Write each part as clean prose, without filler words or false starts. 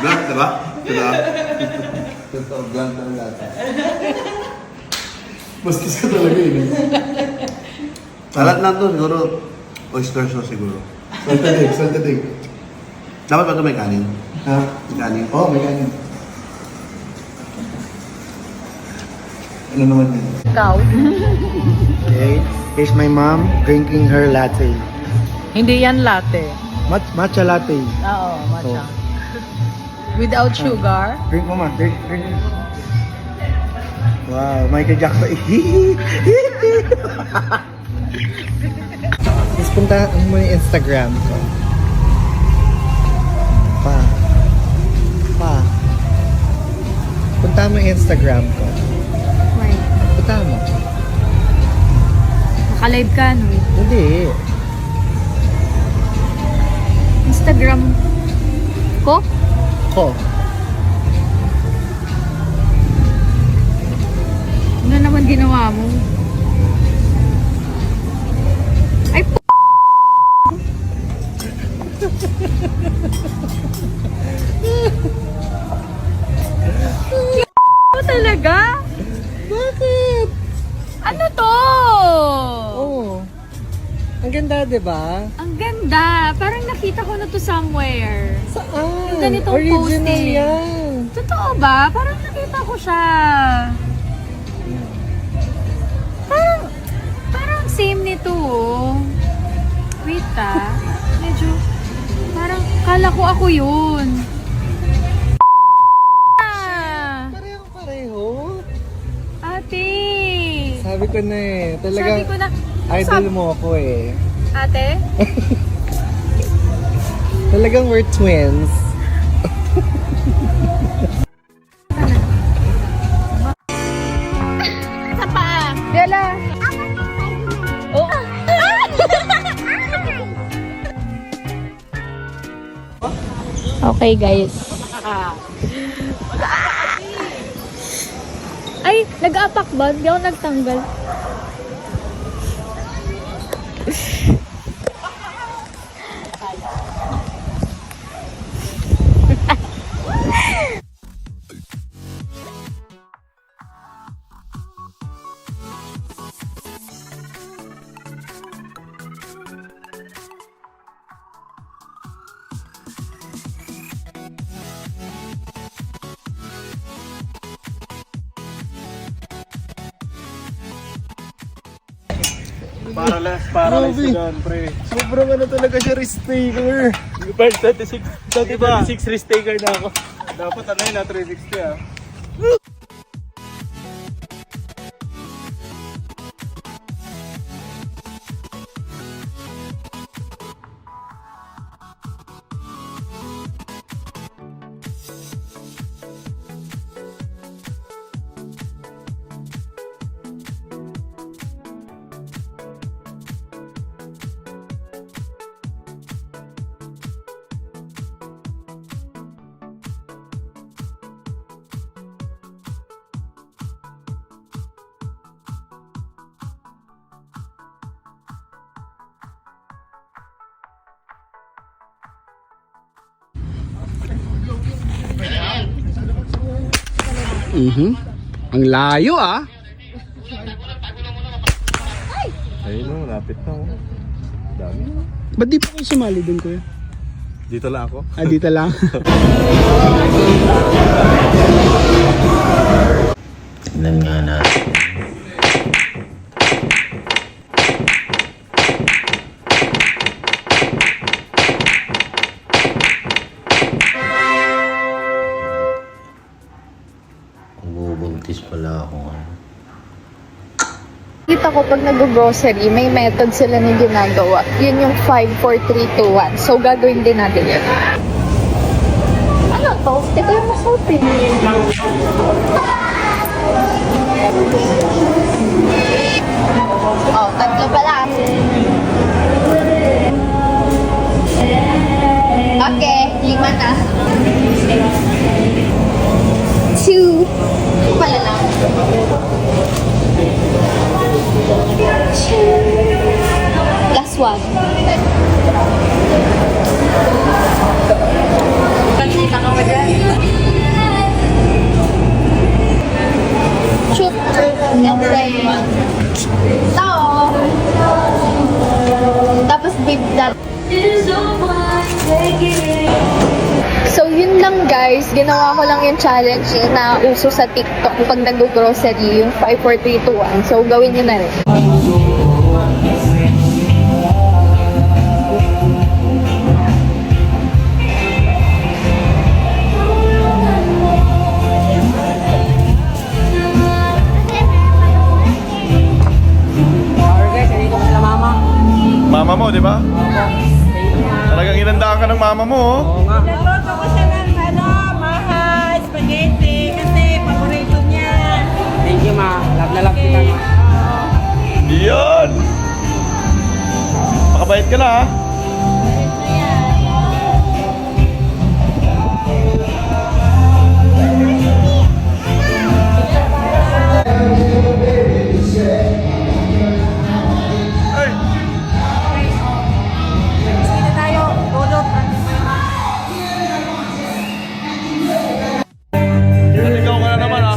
Blank, diba? Diba? Totoo, blank ang lata. Bastos ka talaga yun. Salat na to, siguro. Oyster sauce siguro. Saltadig, saltadig. Dapat ba ito may kanin? Ha? May kanin? Oo, may kanin. Ano naman yun? Ikaw? Okay, here's my mom drinking her latte. Hindi yan latte. Matcha latte. Oo, matcha. Without sugar? Drink mo ma, drink. Wow, Michael Jackson. Tapos punta mo yung Instagram ko. Pa. Punta mo yung Instagram ko. Why? Punta mo. Naka-live ka, no? Hindi. Instagram ko? Ko. Ano naman ginawa mo? Ay, talaga? Bakit? Ano to? Oh. Ang ganda, di ba? Ang ganda. Parang nakita ko na to somewhere. Saan? Yung ganitong Original posting. yan. Totoo ba? Parang nakita ko siya. Parang same nito, oh. Wait, medyo, parang, kala ko ako yun. Pareho. Ate. Sabi ko na eh. Sabi Talagang ko na, idol mo ako eh. ate? Talagang we're twins. Sa paa. Bella. Oh. Okay, guys. Ay, nag-apak ba? Hindi ako nagtanggal. Para lang siya pre. Sobrang ano talaga siya, risk taker. Part 36 risk taker na ako. Dapat ano yun, 360 ah. Ang layo ah. Ayun no, lapit na oh. Dami. Ba't di pa kayo sumali dun kuya? Dito lang ako. Ah, dito lang. Tignan nga natin. Bubuntis pala ako. Kita ko pag nag-grocery, may method sila na ginagawa. Yun yung 5, 4, 3, 2, 1. So, gagawin din natin yun. Ano to? Ito yung masulti. Oh, tatlo pala. Okay, 5 na. 2. Pala lang. Last one. Ayun guys, ginawa ko lang yung challenge na uso sa TikTok pag nag-grocery, yung 5, 4, 3, 2, 1. So, gawin nyo na rin. Mama mo, di ba? Talagang inandaan ka ng mama mo, oh. Nagluto ko siya ng maha, spaghetti, kasi paborito niya. Thank you, ma. Love na love kita. Yun! Makabait ka na, ha? Ay! Sige tayo, tulog. Naligaw ka na naman, ha?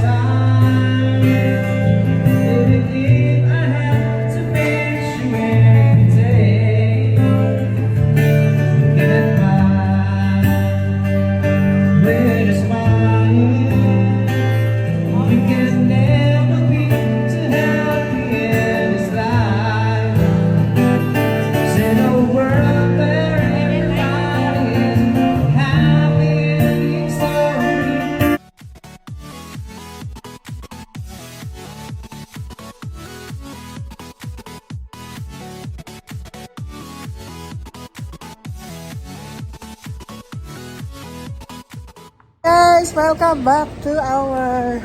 Guys, welcome back to our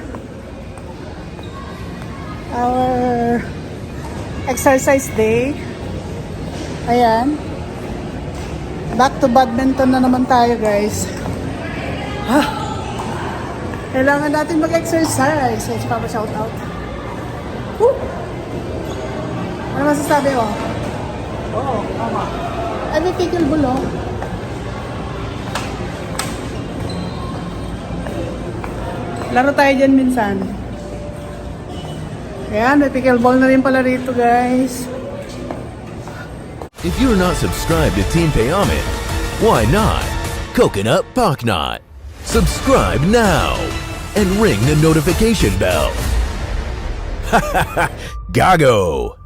exercise day. Ayan. Back to badminton na naman tayo, guys. Kailangan natin mag-exercise. Let's pa shout out. Woo! Ano masasabi mo? Oo, tama. Ay, may pickleball, oh. Laro tayo dyan minsan. Ayan, may pickleball na rin pala rito, guys. If you're not subscribed to Team Payaman, why not? Coconut Pocknot. Subscribe now and ring the notification bell. Gago!